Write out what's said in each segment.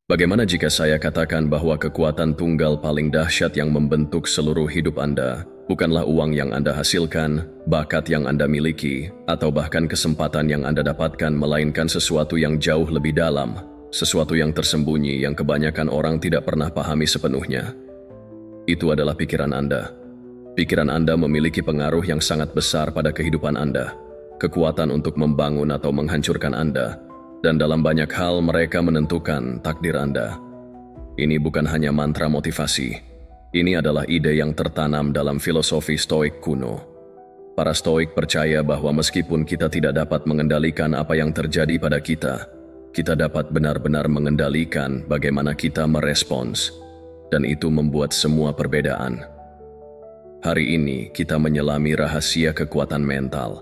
Bagaimana jika saya katakan bahwa kekuatan tunggal paling dahsyat yang membentuk seluruh hidup Anda bukanlah uang yang Anda hasilkan, bakat yang Anda miliki, atau bahkan kesempatan yang Anda dapatkan, melainkan sesuatu yang jauh lebih dalam, sesuatu yang tersembunyi yang kebanyakan orang tidak pernah pahami sepenuhnya. Itu adalah pikiran Anda. Pikiran Anda memiliki pengaruh yang sangat besar pada kehidupan Anda, kekuatan untuk membangun atau menghancurkan Anda, dan dalam banyak hal mereka menentukan takdir Anda. Ini bukan hanya mantra motivasi. Ini adalah ide yang tertanam dalam filosofi Stoik kuno. Para Stoik percaya bahwa meskipun kita tidak dapat mengendalikan apa yang terjadi pada kita dapat benar-benar mengendalikan bagaimana kita merespons, dan itu membuat semua perbedaan. Hari ini kita menyelami rahasia kekuatan mental.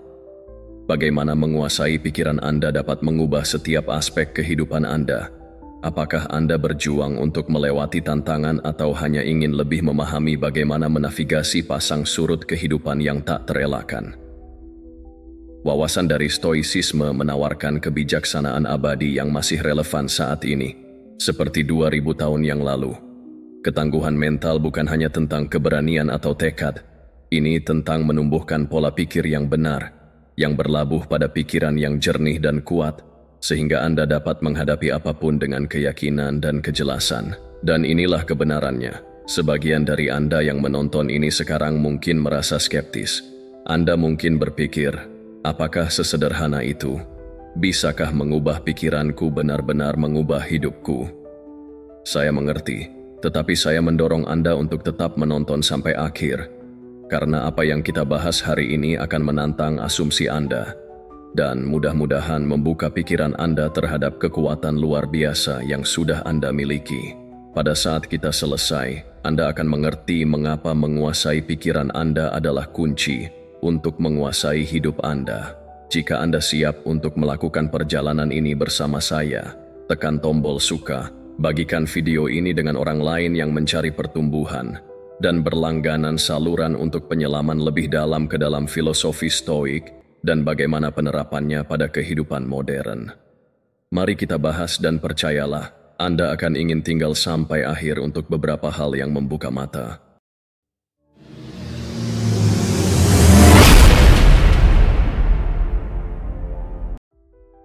Bagaimana menguasai pikiran Anda dapat mengubah setiap aspek kehidupan Anda. Apakah Anda berjuang untuk melewati tantangan atau hanya ingin lebih memahami bagaimana menavigasi pasang surut kehidupan yang tak terelakkan? Wawasan dari Stoicisme menawarkan kebijaksanaan abadi yang masih relevan saat ini, seperti 2000 tahun yang lalu. Ketangguhan mental bukan hanya tentang keberanian atau tekad, ini tentang menumbuhkan pola pikir yang benar, yang berlabuh pada pikiran yang jernih dan kuat, sehingga Anda dapat menghadapi apapun dengan keyakinan dan kejelasan. Dan inilah kebenarannya. Sebagian dari Anda yang menonton ini sekarang mungkin merasa skeptis. Anda mungkin berpikir, apakah sesederhana itu? Bisakah mengubah pikiranku benar-benar mengubah hidupku? Saya mengerti, tetapi saya mendorong Anda untuk tetap menonton sampai akhir, karena apa yang kita bahas hari ini akan menantang asumsi Anda, dan mudah-mudahan membuka pikiran Anda terhadap kekuatan luar biasa yang sudah Anda miliki. Pada saat kita selesai, Anda akan mengerti mengapa menguasai pikiran Anda adalah kunci untuk menguasai hidup Anda. Jika Anda siap untuk melakukan perjalanan ini bersama saya, tekan tombol suka, bagikan video ini dengan orang lain yang mencari pertumbuhan, dan berlangganan saluran untuk penyelaman lebih dalam ke dalam filosofi Stoik dan bagaimana penerapannya pada kehidupan modern. Mari kita bahas, dan percayalah, Anda akan ingin tinggal sampai akhir untuk beberapa hal yang membuka mata.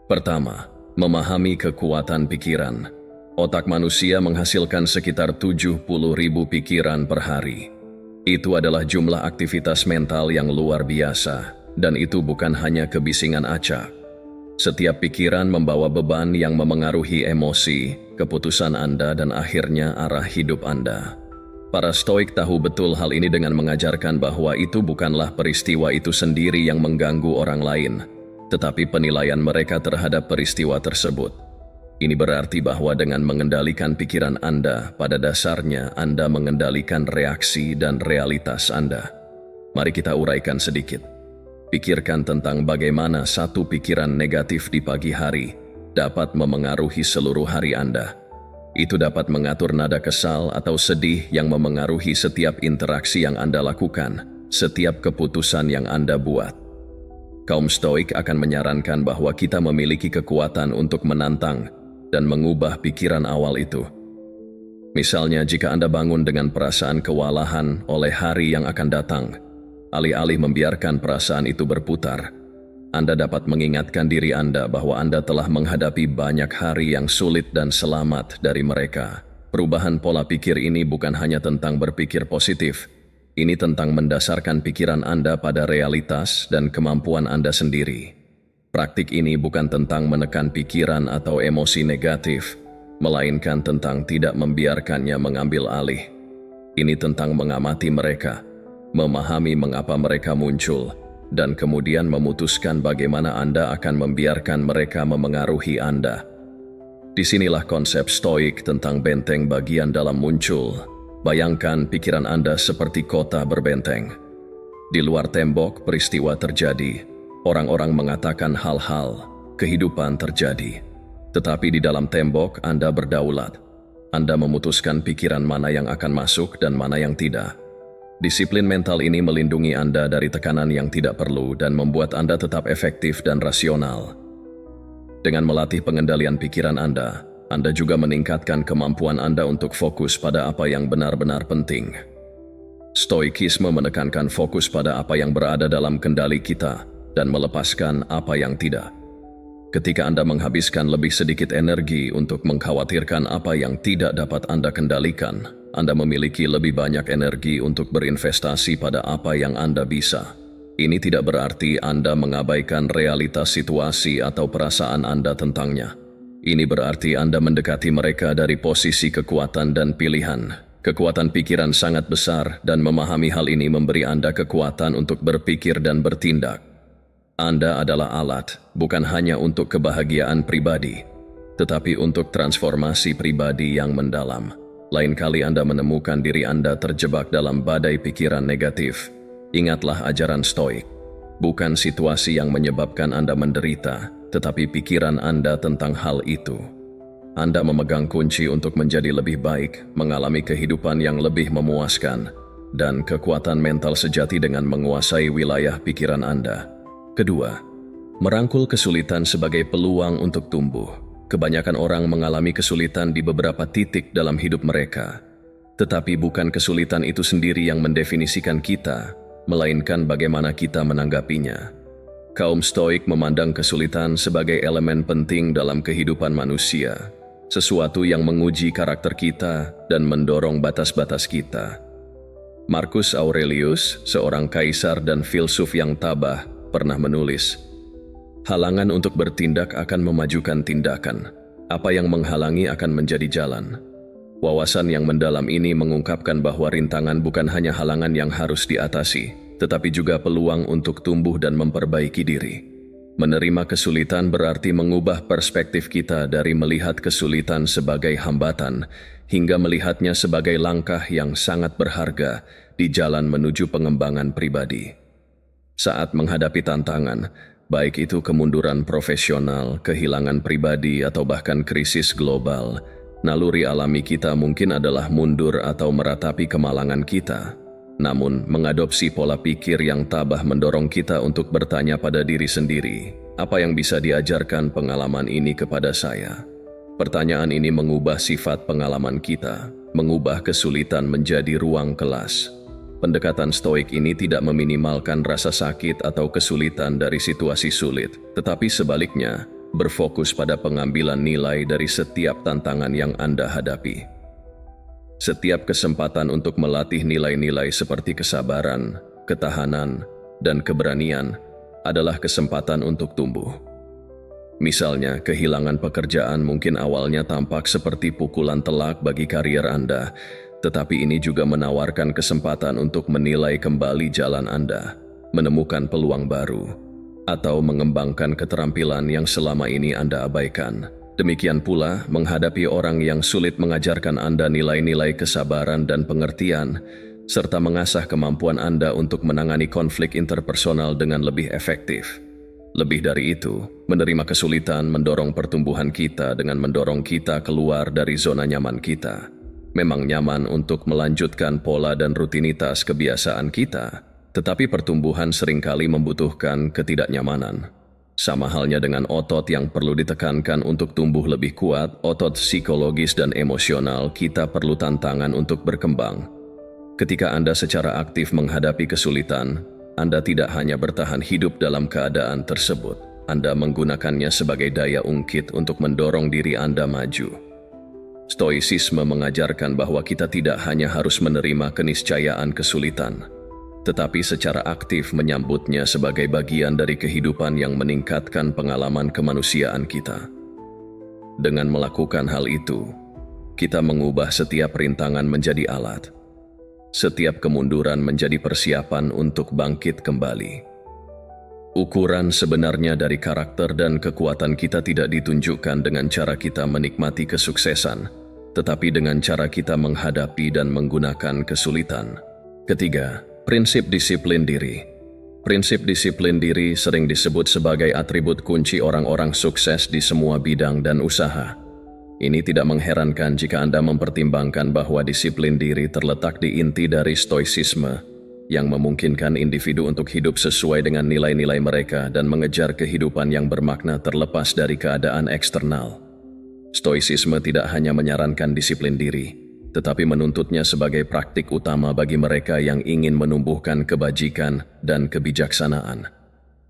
Pertama, memahami kekuatan pikiran. Otak manusia menghasilkan sekitar 70.000 pikiran per hari. Itu adalah jumlah aktivitas mental yang luar biasa, dan itu bukan hanya kebisingan acak. Setiap pikiran membawa beban yang memengaruhi emosi, keputusan Anda, dan akhirnya arah hidup Anda. Para Stoik tahu betul hal ini dengan mengajarkan bahwa itu bukanlah peristiwa itu sendiri yang mengganggu orang lain, tetapi penilaian mereka terhadap peristiwa tersebut. Ini berarti bahwa dengan mengendalikan pikiran Anda, pada dasarnya Anda mengendalikan reaksi dan realitas Anda. Mari kita uraikan sedikit. Pikirkan tentang bagaimana satu pikiran negatif di pagi hari dapat memengaruhi seluruh hari Anda. Itu dapat mengatur nada kesal atau sedih yang memengaruhi setiap interaksi yang Anda lakukan, setiap keputusan yang Anda buat. Kaum Stoik akan menyarankan bahwa kita memiliki kekuatan untuk menantang dan mengubah pikiran awal itu. Misalnya, jika Anda bangun dengan perasaan kewalahan oleh hari yang akan datang, alih-alih membiarkan perasaan itu berputar, Anda dapat mengingatkan diri Anda bahwa Anda telah menghadapi banyak hari yang sulit dan selamat dari mereka. Perubahan pola pikir ini bukan hanya tentang berpikir positif, ini tentang mendasarkan pikiran Anda pada realitas dan kemampuan Anda sendiri. Praktik ini bukan tentang menekan pikiran atau emosi negatif, melainkan tentang tidak membiarkannya mengambil alih. Ini tentang mengamati mereka, memahami mengapa mereka muncul, dan kemudian memutuskan bagaimana Anda akan membiarkan mereka memengaruhi Anda. Disinilah konsep Stoik tentang benteng bagian dalam muncul. Bayangkan pikiran Anda seperti kota berbenteng. Di luar tembok, peristiwa terjadi. Orang-orang mengatakan hal-hal, kehidupan terjadi. Tetapi di dalam tembok, Anda berdaulat. Anda memutuskan pikiran mana yang akan masuk dan mana yang tidak. Disiplin mental ini melindungi Anda dari tekanan yang tidak perlu dan membuat Anda tetap efektif dan rasional. Dengan melatih pengendalian pikiran Anda, Anda juga meningkatkan kemampuan Anda untuk fokus pada apa yang benar-benar penting. Stoikisme menekankan fokus pada apa yang berada dalam kendali kita dan melepaskan apa yang tidak. Ketika Anda menghabiskan lebih sedikit energi untuk mengkhawatirkan apa yang tidak dapat Anda kendalikan, Anda memiliki lebih banyak energi untuk berinvestasi pada apa yang Anda bisa. Ini tidak berarti Anda mengabaikan realitas situasi atau perasaan Anda tentangnya. Ini berarti Anda mendekati mereka dari posisi kekuatan dan pilihan. Kekuatan pikiran sangat besar dan memahami hal ini memberi Anda kekuatan untuk berpikir dan bertindak. Anda adalah alat, bukan hanya untuk kebahagiaan pribadi, tetapi untuk transformasi pribadi yang mendalam. Lain kali Anda menemukan diri Anda terjebak dalam badai pikiran negatif. Ingatlah ajaran Stoik. Bukan situasi yang menyebabkan Anda menderita, tetapi pikiran Anda tentang hal itu. Anda memegang kunci untuk menjadi lebih baik, mengalami kehidupan yang lebih memuaskan, dan kekuatan mental sejati dengan menguasai wilayah pikiran Anda. Kedua, merangkul kesulitan sebagai peluang untuk tumbuh. Kebanyakan orang mengalami kesulitan di beberapa titik dalam hidup mereka. Tetapi bukan kesulitan itu sendiri yang mendefinisikan kita, melainkan bagaimana kita menanggapinya. Kaum Stoik memandang kesulitan sebagai elemen penting dalam kehidupan manusia, sesuatu yang menguji karakter kita dan mendorong batas-batas kita. Marcus Aurelius, seorang kaisar dan filsuf yang tabah, pernah menulis, "Halangan untuk bertindak akan memajukan tindakan. Apa yang menghalangi akan menjadi jalan." Wawasan yang mendalam ini mengungkapkan bahwa rintangan bukan hanya halangan yang harus diatasi, tetapi juga peluang untuk tumbuh dan memperbaiki diri. Menerima kesulitan berarti mengubah perspektif kita dari melihat kesulitan sebagai hambatan, hingga melihatnya sebagai langkah yang sangat berharga di jalan menuju pengembangan pribadi. Saat menghadapi tantangan, baik itu kemunduran profesional, kehilangan pribadi, atau bahkan krisis global, naluri alami kita mungkin adalah mundur atau meratapi kemalangan kita. Namun, mengadopsi pola pikir yang tabah mendorong kita untuk bertanya pada diri sendiri, apa yang bisa diajarkan pengalaman ini kepada saya? Pertanyaan ini mengubah sifat pengalaman kita, mengubah kesulitan menjadi ruang kelas. Pendekatan Stoik ini tidak meminimalkan rasa sakit atau kesulitan dari situasi sulit, tetapi sebaliknya, berfokus pada pengambilan nilai dari setiap tantangan yang Anda hadapi. Setiap kesempatan untuk melatih nilai-nilai seperti kesabaran, ketahanan, dan keberanian adalah kesempatan untuk tumbuh. Misalnya, kehilangan pekerjaan mungkin awalnya tampak seperti pukulan telak bagi karier Anda, tetapi ini juga menawarkan kesempatan untuk menilai kembali jalan Anda, menemukan peluang baru, atau mengembangkan keterampilan yang selama ini Anda abaikan. Demikian pula, menghadapi orang yang sulit mengajarkan Anda nilai-nilai kesabaran dan pengertian, serta mengasah kemampuan Anda untuk menangani konflik interpersonal dengan lebih efektif. Lebih dari itu, menerima kesulitan mendorong pertumbuhan kita dengan mendorong kita keluar dari zona nyaman kita. Memang nyaman untuk melanjutkan pola dan rutinitas kebiasaan kita, tetapi pertumbuhan seringkali membutuhkan ketidaknyamanan. Sama halnya dengan otot yang perlu ditekankan untuk tumbuh lebih kuat, otot psikologis dan emosional kita perlu tantangan untuk berkembang. Ketika Anda secara aktif menghadapi kesulitan, Anda tidak hanya bertahan hidup dalam keadaan tersebut, Anda menggunakannya sebagai daya ungkit untuk mendorong diri Anda maju. Stoicisme mengajarkan bahwa kita tidak hanya harus menerima keniscayaan kesulitan, tetapi secara aktif menyambutnya sebagai bagian dari kehidupan yang meningkatkan pengalaman kemanusiaan kita. Dengan melakukan hal itu, kita mengubah setiap rintangan menjadi alat, setiap kemunduran menjadi persiapan untuk bangkit kembali. Ukuran sebenarnya dari karakter dan kekuatan kita tidak ditunjukkan dengan cara kita menikmati kesuksesan, tetapi dengan cara kita menghadapi dan menggunakan kesulitan. Ketiga, prinsip disiplin diri. Prinsip disiplin diri sering disebut sebagai atribut kunci orang-orang sukses di semua bidang dan usaha. Ini tidak mengherankan jika Anda mempertimbangkan bahwa disiplin diri terletak di inti dari stoicisme, yang memungkinkan individu untuk hidup sesuai dengan nilai-nilai mereka dan mengejar kehidupan yang bermakna terlepas dari keadaan eksternal. Stoicisme tidak hanya menyarankan disiplin diri, tetapi menuntutnya sebagai praktik utama bagi mereka yang ingin menumbuhkan kebajikan dan kebijaksanaan.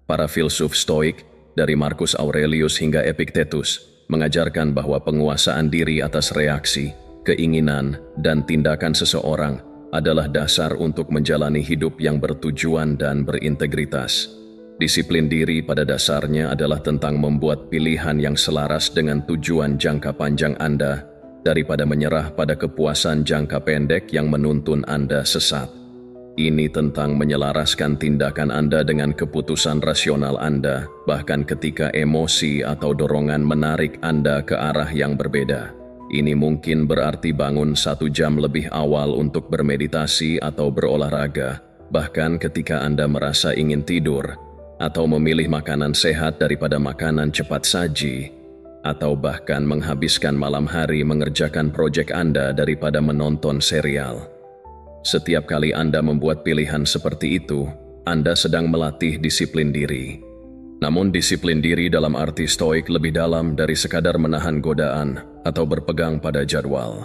Para filsuf Stoik, dari Marcus Aurelius hingga Epictetus, mengajarkan bahwa penguasaan diri atas reaksi, keinginan, dan tindakan seseorang adalah dasar untuk menjalani hidup yang bertujuan dan berintegritas. Disiplin diri pada dasarnya adalah tentang membuat pilihan yang selaras dengan tujuan jangka panjang Anda daripada menyerah pada kepuasan jangka pendek yang menuntun Anda sesat. Ini tentang menyelaraskan tindakan Anda dengan keputusan rasional Anda, bahkan ketika emosi atau dorongan menarik Anda ke arah yang berbeda. Ini mungkin berarti bangun 1 jam lebih awal untuk bermeditasi atau berolahraga, bahkan ketika Anda merasa ingin tidur, atau memilih makanan sehat daripada makanan cepat saji, atau bahkan menghabiskan malam hari mengerjakan proyek Anda daripada menonton serial. Setiap kali Anda membuat pilihan seperti itu, Anda sedang melatih disiplin diri. Namun disiplin diri dalam arti stoik lebih dalam dari sekadar menahan godaan atau berpegang pada jadwal.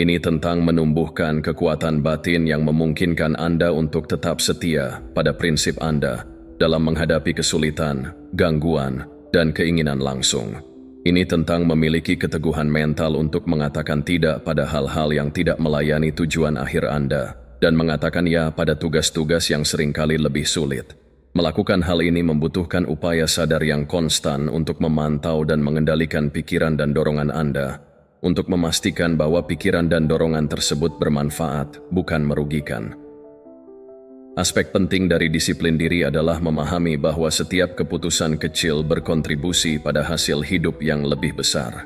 Ini tentang menumbuhkan kekuatan batin yang memungkinkan Anda untuk tetap setia pada prinsip Anda dalam menghadapi kesulitan, gangguan, dan keinginan langsung. Ini tentang memiliki keteguhan mental untuk mengatakan tidak pada hal-hal yang tidak melayani tujuan akhir Anda, dan mengatakan ya pada tugas-tugas yang seringkali lebih sulit. Melakukan hal ini membutuhkan upaya sadar yang konstan untuk memantau dan mengendalikan pikiran dan dorongan Anda, untuk memastikan bahwa pikiran dan dorongan tersebut bermanfaat, bukan merugikan. Aspek penting dari disiplin diri adalah memahami bahwa setiap keputusan kecil berkontribusi pada hasil hidup yang lebih besar.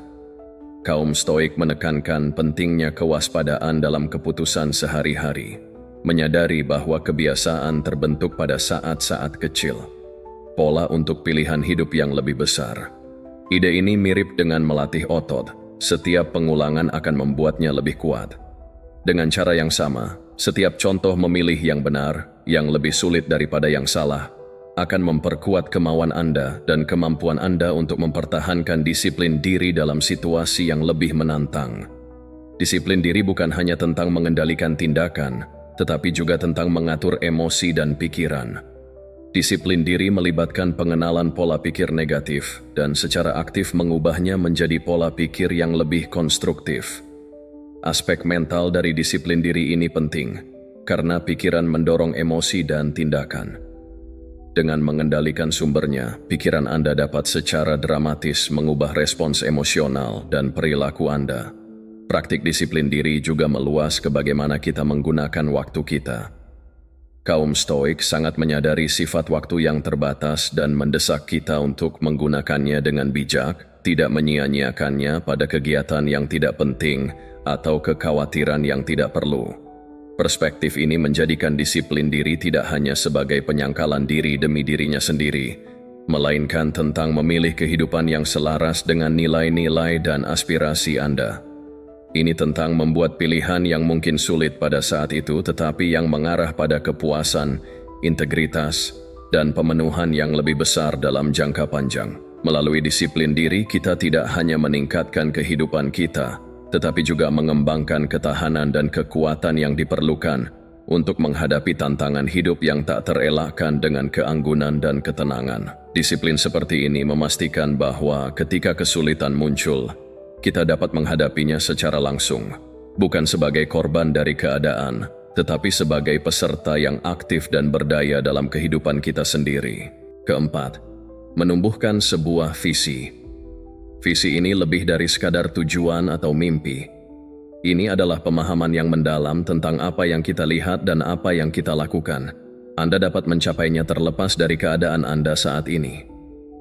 Kaum Stoik menekankan pentingnya kewaspadaan dalam keputusan sehari-hari, menyadari bahwa kebiasaan terbentuk pada saat-saat kecil, pola untuk pilihan hidup yang lebih besar. Ide ini mirip dengan melatih otot, setiap pengulangan akan membuatnya lebih kuat. Dengan cara yang sama, setiap contoh memilih yang benar, yang lebih sulit daripada yang salah, akan memperkuat kemauan Anda dan kemampuan Anda untuk mempertahankan disiplin diri dalam situasi yang lebih menantang. Disiplin diri bukan hanya tentang mengendalikan tindakan, tetapi juga tentang mengatur emosi dan pikiran. Disiplin diri melibatkan pengenalan pola pikir negatif dan secara aktif mengubahnya menjadi pola pikir yang lebih konstruktif. Aspek mental dari disiplin diri ini penting, karena pikiran mendorong emosi dan tindakan. Dengan mengendalikan sumbernya, pikiran Anda dapat secara dramatis mengubah respons emosional dan perilaku Anda. Praktik disiplin diri juga meluas ke bagaimana kita menggunakan waktu kita. Kaum Stoik sangat menyadari sifat waktu yang terbatas dan mendesak kita untuk menggunakannya dengan bijak, tidak menyia-nyiakannya pada kegiatan yang tidak penting atau kekhawatiran yang tidak perlu. Perspektif ini menjadikan disiplin diri tidak hanya sebagai penyangkalan diri demi dirinya sendiri, melainkan tentang memilih kehidupan yang selaras dengan nilai-nilai dan aspirasi Anda. Ini tentang membuat pilihan yang mungkin sulit pada saat itu tetapi yang mengarah pada kepuasan, integritas, dan pemenuhan yang lebih besar dalam jangka panjang. Melalui disiplin diri, kita tidak hanya meningkatkan kehidupan kita, tetapi juga mengembangkan ketahanan dan kekuatan yang diperlukan untuk menghadapi tantangan hidup yang tak terelakkan dengan keanggunan dan ketenangan. Disiplin seperti ini memastikan bahwa ketika kesulitan muncul, kita dapat menghadapinya secara langsung, bukan sebagai korban dari keadaan, tetapi sebagai peserta yang aktif dan berdaya dalam kehidupan kita sendiri. Keempat, menumbuhkan sebuah visi. Visi ini lebih dari sekadar tujuan atau mimpi. Ini adalah pemahaman yang mendalam tentang apa yang kita lihat dan apa yang kita lakukan. Anda dapat mencapainya terlepas dari keadaan Anda saat ini.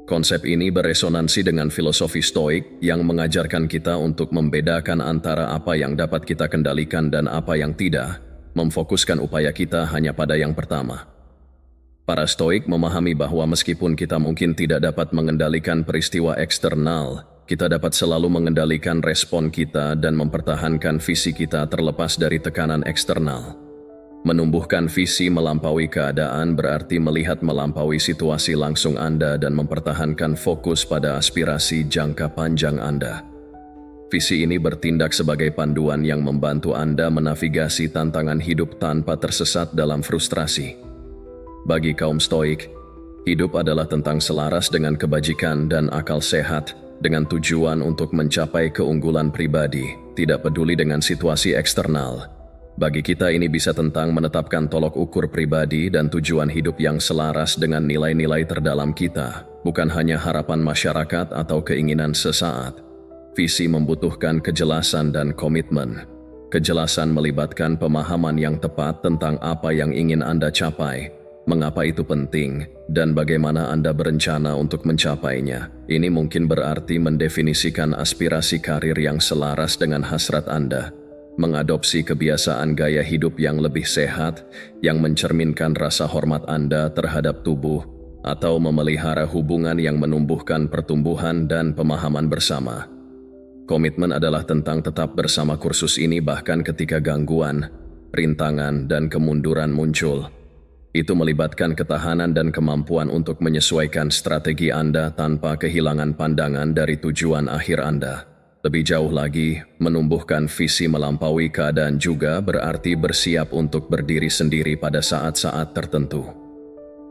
Konsep ini beresonansi dengan filosofi Stoik yang mengajarkan kita untuk membedakan antara apa yang dapat kita kendalikan dan apa yang tidak, memfokuskan upaya kita hanya pada yang pertama. Para Stoik memahami bahwa meskipun kita mungkin tidak dapat mengendalikan peristiwa eksternal, kita dapat selalu mengendalikan respon kita dan mempertahankan visi kita terlepas dari tekanan eksternal. Menumbuhkan visi melampaui keadaan berarti melihat melampaui situasi langsung Anda dan mempertahankan fokus pada aspirasi jangka panjang Anda. Visi ini bertindak sebagai panduan yang membantu Anda menavigasi tantangan hidup tanpa tersesat dalam frustrasi. Bagi kaum Stoik, hidup adalah tentang selaras dengan kebajikan dan akal sehat dengan tujuan untuk mencapai keunggulan pribadi, tidak peduli dengan situasi eksternal. Bagi kita ini bisa tentang menetapkan tolok ukur pribadi dan tujuan hidup yang selaras dengan nilai-nilai terdalam kita, bukan hanya harapan masyarakat atau keinginan sesaat. Visi membutuhkan kejelasan dan komitmen. Kejelasan melibatkan pemahaman yang tepat tentang apa yang ingin Anda capai, mengapa itu penting, dan bagaimana Anda berencana untuk mencapainya. Ini mungkin berarti mendefinisikan aspirasi karir yang selaras dengan hasrat Anda, mengadopsi kebiasaan gaya hidup yang lebih sehat, yang mencerminkan rasa hormat Anda terhadap tubuh, atau memelihara hubungan yang menumbuhkan pertumbuhan dan pemahaman bersama. Komitmen adalah tentang tetap bersama kursus ini bahkan ketika gangguan, rintangan, dan kemunduran muncul. Itu melibatkan ketahanan dan kemampuan untuk menyesuaikan strategi Anda tanpa kehilangan pandangan dari tujuan akhir Anda. Lebih jauh lagi, menumbuhkan visi melampaui keadaan juga berarti bersiap untuk berdiri sendiri pada saat-saat tertentu.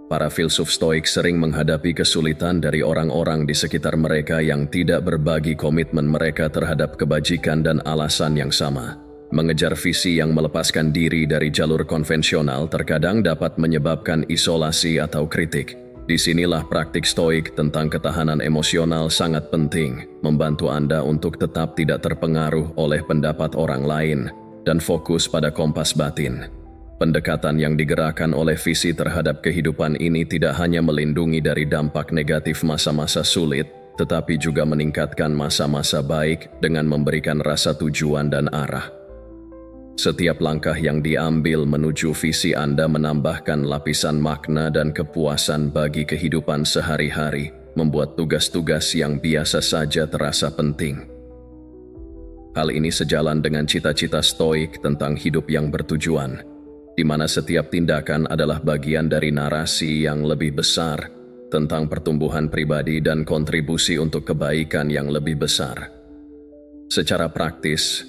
Para filsuf Stoik sering menghadapi kesulitan dari orang-orang di sekitar mereka yang tidak berbagi komitmen mereka terhadap kebajikan dan alasan yang sama. Mengejar visi yang melepaskan diri dari jalur konvensional terkadang dapat menyebabkan isolasi atau kritik. Disinilah praktik Stoik tentang ketahanan emosional sangat penting, membantu Anda untuk tetap tidak terpengaruh oleh pendapat orang lain dan fokus pada kompas batin. Pendekatan yang digerakkan oleh visi terhadap kehidupan ini tidak hanya melindungi dari dampak negatif masa-masa sulit, tetapi juga meningkatkan masa-masa baik dengan memberikan rasa tujuan dan arah. Setiap langkah yang diambil menuju visi Anda menambahkan lapisan makna dan kepuasan bagi kehidupan sehari-hari, membuat tugas-tugas yang biasa saja terasa penting. Hal ini sejalan dengan cita-cita Stoik tentang hidup yang bertujuan, di mana setiap tindakan adalah bagian dari narasi yang lebih besar tentang pertumbuhan pribadi dan kontribusi untuk kebaikan yang lebih besar. Secara praktis,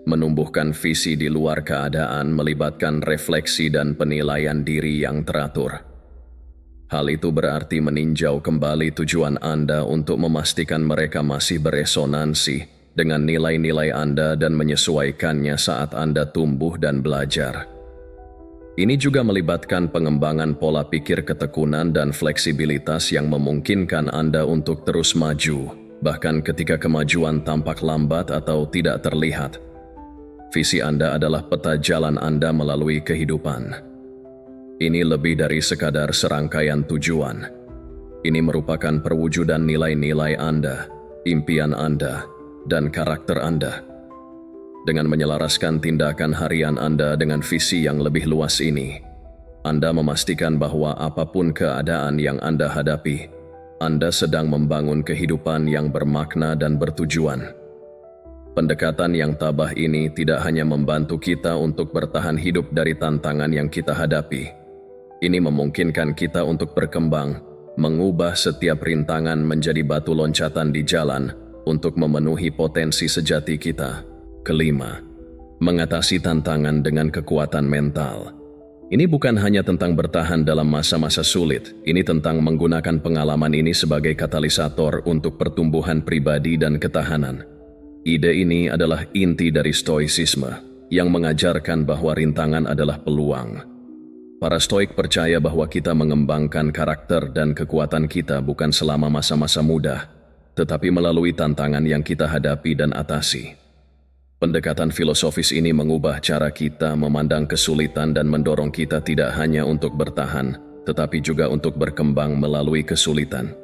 menumbuhkan visi di luar keadaan melibatkan refleksi dan penilaian diri yang teratur. Hal itu berarti meninjau kembali tujuan Anda untuk memastikan mereka masih beresonansi dengan nilai-nilai Anda dan menyesuaikannya saat Anda tumbuh dan belajar. Ini juga melibatkan pengembangan pola pikir ketekunan dan fleksibilitas yang memungkinkan Anda untuk terus maju, bahkan ketika kemajuan tampak lambat atau tidak terlihat. Visi Anda adalah peta jalan Anda melalui kehidupan. Ini lebih dari sekadar serangkaian tujuan. Ini merupakan perwujudan nilai-nilai Anda, impian Anda, dan karakter Anda. Dengan menyelaraskan tindakan harian Anda dengan visi yang lebih luas ini, Anda memastikan bahwa apapun keadaan yang Anda hadapi, Anda sedang membangun kehidupan yang bermakna dan bertujuan. Pendekatan yang tabah ini tidak hanya membantu kita untuk bertahan hidup dari tantangan yang kita hadapi. Ini memungkinkan kita untuk berkembang, mengubah setiap rintangan menjadi batu loncatan di jalan untuk memenuhi potensi sejati kita. Kelima, mengatasi tantangan dengan kekuatan mental. Ini bukan hanya tentang bertahan dalam masa-masa sulit, ini tentang menggunakan pengalaman ini sebagai katalisator untuk pertumbuhan pribadi dan ketahanan. Ide ini adalah inti dari Stoicisme, yang mengajarkan bahwa rintangan adalah peluang. Para Stoik percaya bahwa kita mengembangkan karakter dan kekuatan kita bukan selama masa-masa mudah, tetapi melalui tantangan yang kita hadapi dan atasi. Pendekatan filosofis ini mengubah cara kita memandang kesulitan dan mendorong kita tidak hanya untuk bertahan, tetapi juga untuk berkembang melalui kesulitan.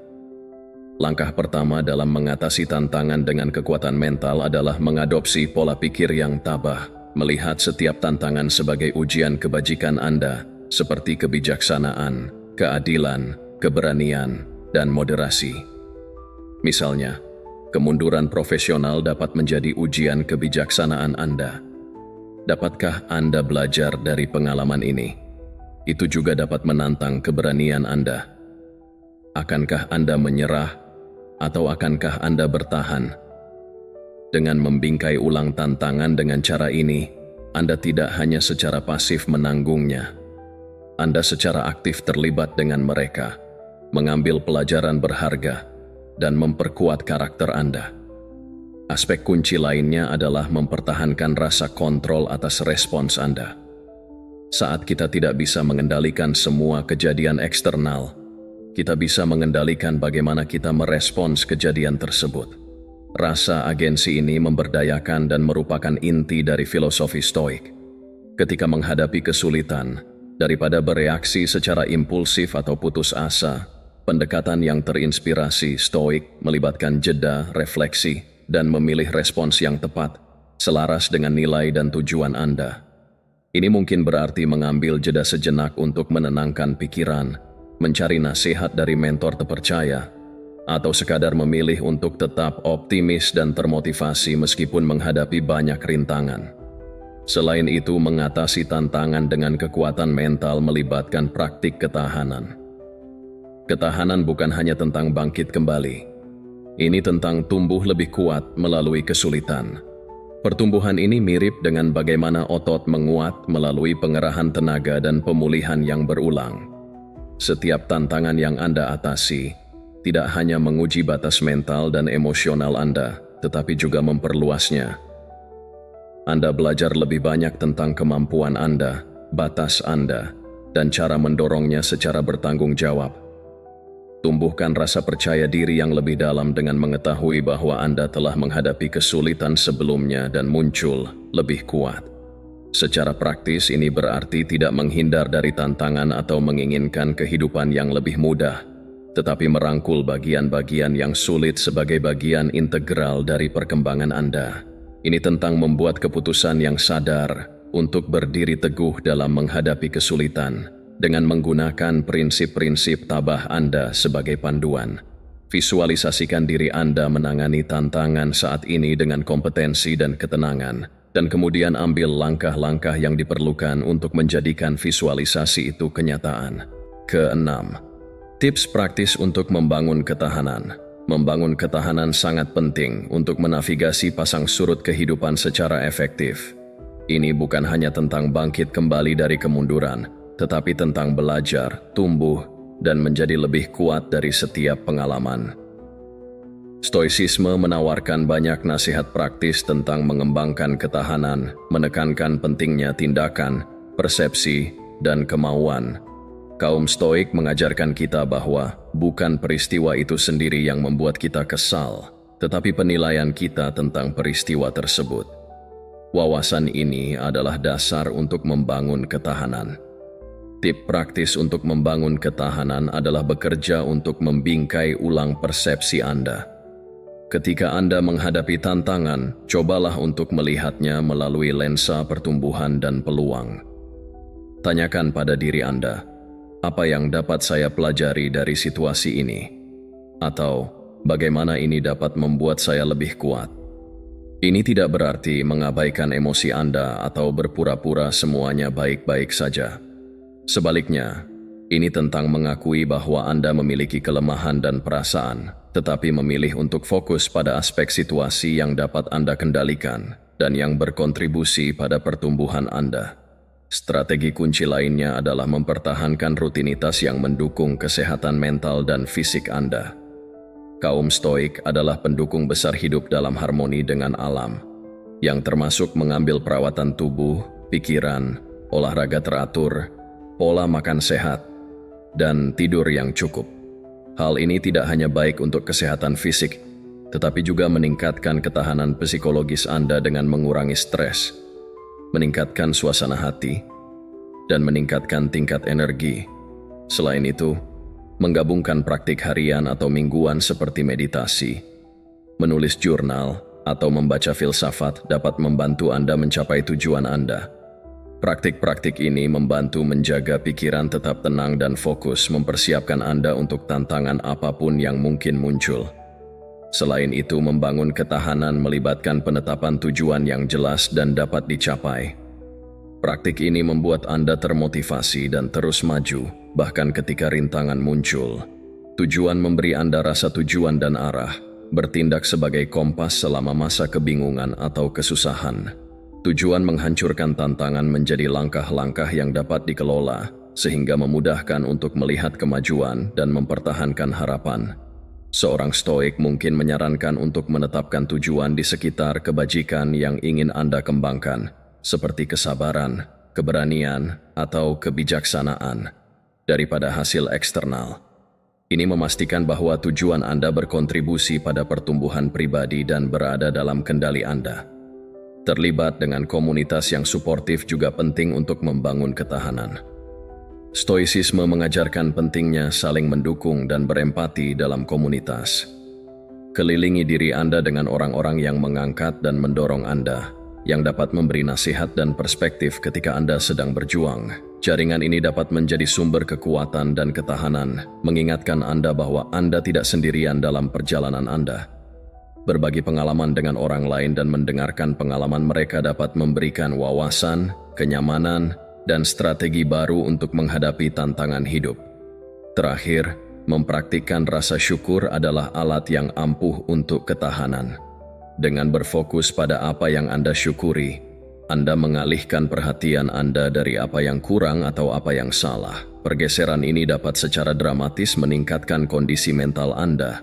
Langkah pertama dalam mengatasi tantangan dengan kekuatan mental adalah mengadopsi pola pikir yang tabah, melihat setiap tantangan sebagai ujian kebajikan Anda, seperti kebijaksanaan, keadilan, keberanian, dan moderasi. Misalnya, kemunduran profesional dapat menjadi ujian kebijaksanaan Anda. Dapatkah Anda belajar dari pengalaman ini? Itu juga dapat menantang keberanian Anda. Akankah Anda menyerah, atau akankah Anda bertahan? Dengan membingkai ulang tantangan dengan cara ini, Anda tidak hanya secara pasif menanggungnya. Anda secara aktif terlibat dengan mereka, mengambil pelajaran berharga, dan memperkuat karakter Anda. Aspek kunci lainnya adalah mempertahankan rasa kontrol atas respons Anda. Saat kita tidak bisa mengendalikan semua kejadian eksternal, kita bisa mengendalikan bagaimana kita merespons kejadian tersebut. Rasa agensi ini memberdayakan dan merupakan inti dari filosofi Stoik. Ketika menghadapi kesulitan, daripada bereaksi secara impulsif atau putus asa, pendekatan yang terinspirasi Stoik melibatkan jeda, refleksi, dan memilih respons yang tepat, selaras dengan nilai dan tujuan Anda. Ini mungkin berarti mengambil jeda sejenak untuk menenangkan pikiran, mencari nasihat dari mentor terpercaya, atau sekadar memilih untuk tetap optimis dan termotivasi meskipun menghadapi banyak rintangan. Selain itu, mengatasi tantangan dengan kekuatan mental melibatkan praktik ketahanan. Ketahanan bukan hanya tentang bangkit kembali. Ini tentang tumbuh lebih kuat melalui kesulitan. Pertumbuhan ini mirip dengan bagaimana otot menguat melalui pengerahan tenaga dan pemulihan yang berulang. Setiap tantangan yang Anda atasi tidak hanya menguji batas mental dan emosional Anda, tetapi juga memperluasnya. Anda belajar lebih banyak tentang kemampuan Anda, batas Anda, dan cara mendorongnya secara bertanggung jawab. Tumbuhkan rasa percaya diri yang lebih dalam dengan mengetahui bahwa Anda telah menghadapi kesulitan sebelumnya dan muncul lebih kuat. Secara praktis, ini berarti tidak menghindar dari tantangan atau menginginkan kehidupan yang lebih mudah, tetapi merangkul bagian-bagian yang sulit sebagai bagian integral dari perkembangan Anda. Ini tentang membuat keputusan yang sadar untuk berdiri teguh dalam menghadapi kesulitan dengan menggunakan prinsip-prinsip tabah Anda sebagai panduan. Visualisasikan diri Anda menangani tantangan saat ini dengan kompetensi dan ketenangan, dan kemudian ambil langkah-langkah yang diperlukan untuk menjadikan visualisasi itu kenyataan. Keenam, tips praktis untuk membangun ketahanan. Membangun ketahanan sangat penting untuk menavigasi pasang surut kehidupan secara efektif. Ini bukan hanya tentang bangkit kembali dari kemunduran, tetapi tentang belajar, tumbuh, dan menjadi lebih kuat dari setiap pengalaman. Stoicisme menawarkan banyak nasihat praktis tentang mengembangkan ketahanan, menekankan pentingnya tindakan, persepsi, dan kemauan. Kaum Stoik mengajarkan kita bahwa bukan peristiwa itu sendiri yang membuat kita kesal, tetapi penilaian kita tentang peristiwa tersebut. Wawasan ini adalah dasar untuk membangun ketahanan. Tip praktis untuk membangun ketahanan adalah bekerja untuk membingkai ulang persepsi Anda. Ketika Anda menghadapi tantangan, cobalah untuk melihatnya melalui lensa pertumbuhan dan peluang. Tanyakan pada diri Anda, apa yang dapat saya pelajari dari situasi ini? Atau, bagaimana ini dapat membuat saya lebih kuat? Ini tidak berarti mengabaikan emosi Anda atau berpura-pura semuanya baik-baik saja. Sebaliknya, ini tentang mengakui bahwa Anda memiliki kelemahan dan perasaan, tetapi memilih untuk fokus pada aspek situasi yang dapat Anda kendalikan dan yang berkontribusi pada pertumbuhan Anda. Strategi kunci lainnya adalah mempertahankan rutinitas yang mendukung kesehatan mental dan fisik Anda. Kaum Stoik adalah pendukung besar hidup dalam harmoni dengan alam, yang termasuk mengambil perawatan tubuh, pikiran, olahraga teratur, pola makan sehat, dan tidur yang cukup. Hal ini tidak hanya baik untuk kesehatan fisik, tetapi juga meningkatkan ketahanan psikologis Anda dengan mengurangi stres, meningkatkan suasana hati, dan meningkatkan tingkat energi. Selain itu, menggabungkan praktik harian atau mingguan seperti meditasi, menulis jurnal, atau membaca filsafat dapat membantu Anda mencapai tujuan Anda. Praktik-praktik ini membantu menjaga pikiran tetap tenang dan fokus, mempersiapkan Anda untuk tantangan apapun yang mungkin muncul. Selain itu, membangun ketahanan melibatkan penetapan tujuan yang jelas dan dapat dicapai. Praktik ini membuat Anda termotivasi dan terus maju, bahkan ketika rintangan muncul. Tujuan memberi Anda rasa tujuan dan arah, bertindak sebagai kompas selama masa kebingungan atau kesusahan. Tujuan menghancurkan tantangan menjadi langkah-langkah yang dapat dikelola, sehingga memudahkan untuk melihat kemajuan dan mempertahankan harapan. Seorang stoik mungkin menyarankan untuk menetapkan tujuan di sekitar kebajikan yang ingin Anda kembangkan, seperti kesabaran, keberanian, atau kebijaksanaan, daripada hasil eksternal. Ini memastikan bahwa tujuan Anda berkontribusi pada pertumbuhan pribadi dan berada dalam kendali Anda. Terlibat dengan komunitas yang suportif juga penting untuk membangun ketahanan. Stoicisme mengajarkan pentingnya saling mendukung dan berempati dalam komunitas. Kelilingi diri Anda dengan orang-orang yang mengangkat dan mendorong Anda, yang dapat memberi nasihat dan perspektif ketika Anda sedang berjuang. Jaringan ini dapat menjadi sumber kekuatan dan ketahanan, mengingatkan Anda bahwa Anda tidak sendirian dalam perjalanan Anda. Berbagi pengalaman dengan orang lain dan mendengarkan pengalaman mereka dapat memberikan wawasan, kenyamanan, dan strategi baru untuk menghadapi tantangan hidup. Terakhir, mempraktikkan rasa syukur adalah alat yang ampuh untuk ketahanan. Dengan berfokus pada apa yang Anda syukuri, Anda mengalihkan perhatian Anda dari apa yang kurang atau apa yang salah. Pergeseran ini dapat secara dramatis meningkatkan kondisi mental Anda,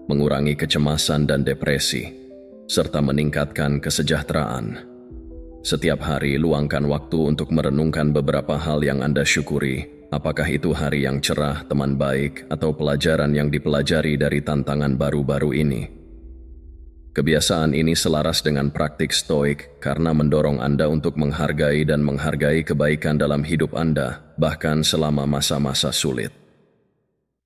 mengurangi kecemasan dan depresi, serta meningkatkan kesejahteraan. Setiap hari luangkan waktu untuk merenungkan beberapa hal yang Anda syukuri, apakah itu hari yang cerah, teman baik, atau pelajaran yang dipelajari dari tantangan baru-baru ini. Kebiasaan ini selaras dengan praktik stoik karena mendorong Anda untuk menghargai dan menghargai kebaikan dalam hidup Anda, bahkan selama masa-masa sulit.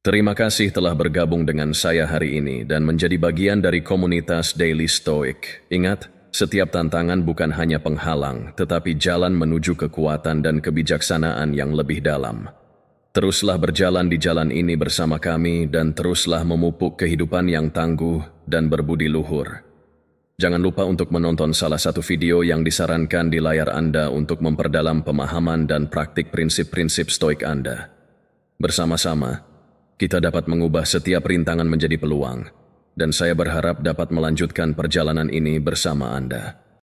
Terima kasih telah bergabung dengan saya hari ini dan menjadi bagian dari komunitas Daily Stoic. Ingat, setiap tantangan bukan hanya penghalang, tetapi jalan menuju kekuatan dan kebijaksanaan yang lebih dalam. Teruslah berjalan di jalan ini bersama kami dan teruslah memupuk kehidupan yang tangguh dan berbudi luhur. Jangan lupa untuk menonton salah satu video yang disarankan di layar Anda untuk memperdalam pemahaman dan praktik prinsip-prinsip stoik Anda. Bersama-sama, kita dapat mengubah setiap rintangan menjadi peluang, dan saya berharap dapat melanjutkan perjalanan ini bersama Anda.